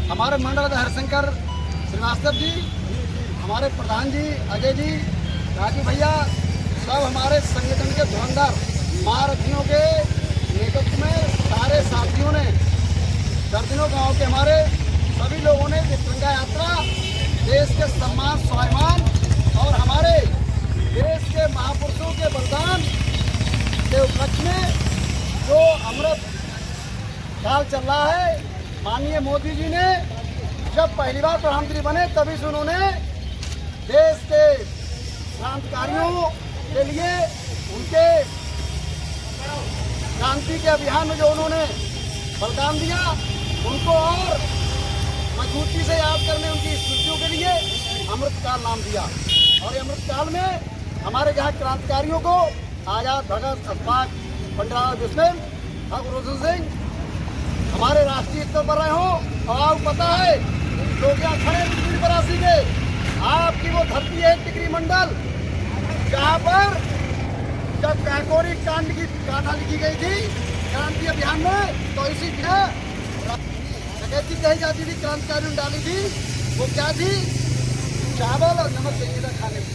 हमारे मंडल हरिशंकर श्रीवास्तव जी, हमारे प्रधान जी अजय जी, राजू भैया, सब हमारे संगठन के धुरंधर महारथियों के नेतृत्व में सारे साथियों ने दर्जनों गांव के हमारे सभी लोगों ने तिरंगा यात्रा देश के सम्मान स्वाभिमान और हमारे देश के महापुरुषों के बलिदान के उपलक्ष्य में जो अमृत काल चल रहा है, माननीय मोदी जी ने जब पहली बार प्रधानमंत्री बने तभी से उन्होंने देश के क्रांतिकारियों के लिए उनके क्रांति के अभियान में जो उन्होंने बलिदान दिया उनको और मजबूती से याद करने उनकी स्मृतियों के लिए अमृतकाल नाम दिया। और ये अमृतकाल में हमारे यहाँ क्रांतिकारियों को आजाद भगत अशफाक पंडित बिस्मिल ठाकुर रोशन सिंह हमारे राष्ट्रीय स्तर पर रहे हो और आपको पता है लोग यहाँ खड़े बरासी के आपकी वो धरती है टिकरी मंडल जहाँ पर जब काकोरी कांड की गाथा लिखी गई थी क्रांति अभियान में तो इसी तरह डकैती कही जाती थी, क्रांतिकारियों ने डाली थी। वो क्या थी? चावल और नमक चाहिए खाने में,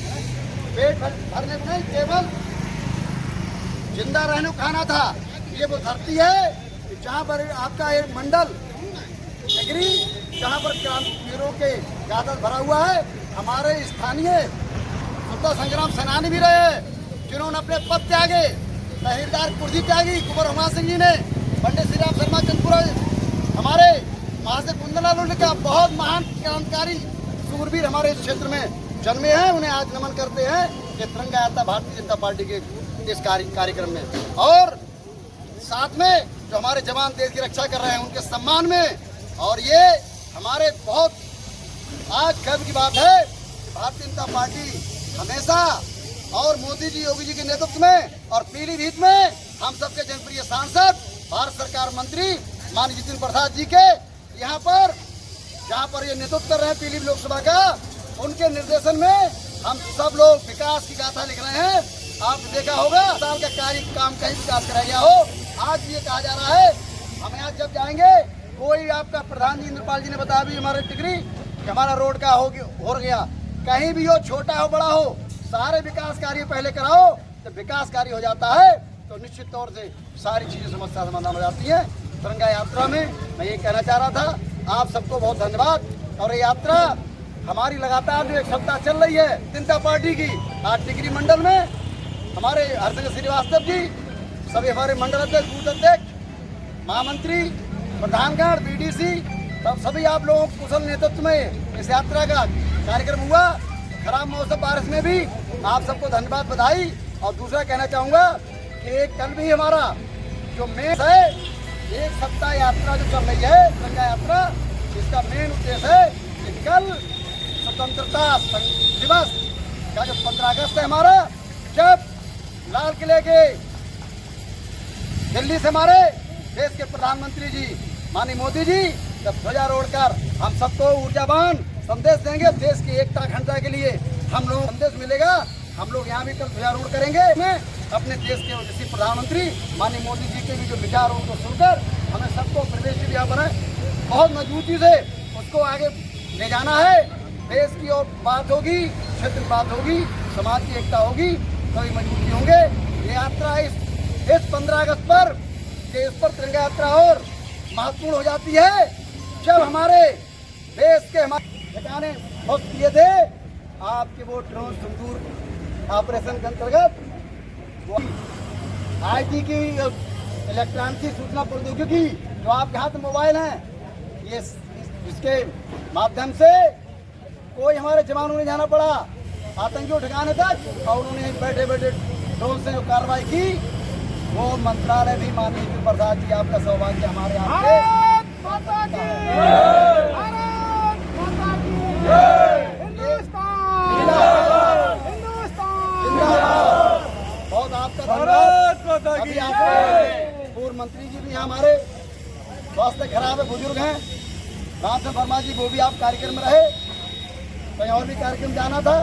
पेट भरने में नहीं, केवल जिंदा रहने को खाना था। ये वो धरती है जहाँ पर आपका एक मंडल नगरी जहाँ पर क्रांतिवीरों के गाथा भरा हुआ है। हमारे स्थानीय स्वतंत्रता संग्राम सेनानी भी रहे जिन्होंने अपने पद त्यागे, तहसीलदार कुर्सी त्यागी कुंवर हुमा सिंह जी ने, पंडित श्री राम शर्मा चंदपुरा हमारे महाशय कुंदलाल का बहुत महान क्रांतिकारी सूरवीर हमारे इस क्षेत्र में जन्मे हैं, उन्हें आज नमन करते हैं कि तिरंगा यात्रा भारतीय जनता पार्टी के इस कार्यक्रम में। और साथ में जो हमारे जवान देश की रक्षा कर रहे हैं उनके सम्मान में। और ये हमारे बहुत आज गर्व की बात है कि भारतीय जनता पार्टी हमेशा और मोदी जी योगी जी के नेतृत्व में और पीलीभीत में हम सबके जनप्रिय सांसद भारत सरकार मंत्री माननीय जितिन प्रसाद जी के यहाँ पर जहाँ पर ये नेतृत्व कर रहे हैं पीलीभीत लोकसभा का, उनके निर्देशन में हम सब लोग विकास की गाथा लिख रहे हैं। आपने देखा होगा साल का कार्य काम कहीं विकास कराया गया हो। आज ये कहा जा रहा है हम यहाँ जब जाएंगे कोई आपका प्रधान जी इंद्रपाल जी ने बताया भी हमारे टिकरी हमारा रोड का हो गया, कहीं भी हो छोटा हो बड़ा हो सारे विकास कार्य पहले कराओ। जब विकास कार्य हो जाता है तो निश्चित तौर से सारी चीजें समस्या समाधान हो जाती है। तिरंगा यात्रा में मैं ये कहना चाह रहा था आप सबको बहुत धन्यवाद। और ये यात्रा हमारी लगातार जो एक सप्ताह चल रही है जनता पार्टी की, आज टिकरी मंडल में हमारे हरिशंकर श्रीवास्तव जी, सभी हमारे मंडल अध्यक्ष, बूथ अध्यक्ष, महामंत्री, प्रधानगण, बीडीसी, तब सभी आप लोगों के कुशल नेतृत्व में इस यात्रा का कार्यक्रम हुआ। खराब मौसम बारिश में भी आप सबको धन्यवाद, बधाई। और दूसरा कहना चाहूँगा कि कल भी हमारा जो मेन है एक सप्ताह यात्रा जो चल रही है तिरंगा यात्रा, इसका मेन उद्देश्य है कि कल स्वतंत्रता दिवस का जो 15 अगस्त है हमारा, जब लाल किले के दिल्ली से हमारे देश के प्रधानमंत्री जी माननीय मोदी जी जब ध्वजारोहण कर हम सबको ऊर्जावान संदेश देंगे देश की एकता अखंडता के लिए, हम लोगों को संदेश मिलेगा। हम लोग यहाँ भी कल ध्वजारोहण करेंगे। मैं अपने देश के यशस्वी प्रधानमंत्री माननीय मोदी जी के भी जो विचार उनको सुनकर हमें सबको प्रदेश भी यहाँ पर बहुत मजबूती से उसको आगे ले जाना है। देश की और बात होगी, क्षेत्र की बात होगी, समाज की एकता होगी, सभी मजबूती होंगे। ये यात्रा इस 15 अगस्त पर देश पर तिरंगा यात्रा और महत्वपूर्ण हो जाती है जब हमारे देश के हमारे ठिकाने बहुत किए थे आपके वो ड्रोन सिंदूर ऑपरेशन के अंतर्गत IT की इलेक्ट्रॉनिक सूचना प्रौद्योगिकी जो आपके हाथ में मोबाइल हैं, ये इसके माध्यम से कोई हमारे जवानों ने जाना पड़ा आतंकियों ठिकाने तक और उन्होंने बैठे बैठे ड्रोन से जो कार्रवाई की, वो मंत्रालय भी माननीय जितिन प्रसाद जी आपका सौभाग्य हमारे यहाँ बहुत आपका धन्यवाद। पूर्व मंत्री जी भी हमारे स्वास्थ्य खराब है, बुजुर्ग हैं, रामचंद्र वर्मा जी, वो भी आप कार्यक्रम में रहे, कहीं और भी कार्यक्रम जाना था।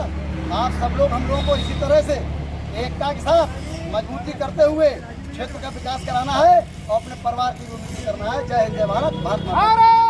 आप सब लोग हम लोगों को इसी तरह से एकता के साथ मजबूती करते हुए क्षेत्र का विकास कराना है और अपने परिवार की उन्नति करना है। जय हिंद, जय भारत, भारत माता।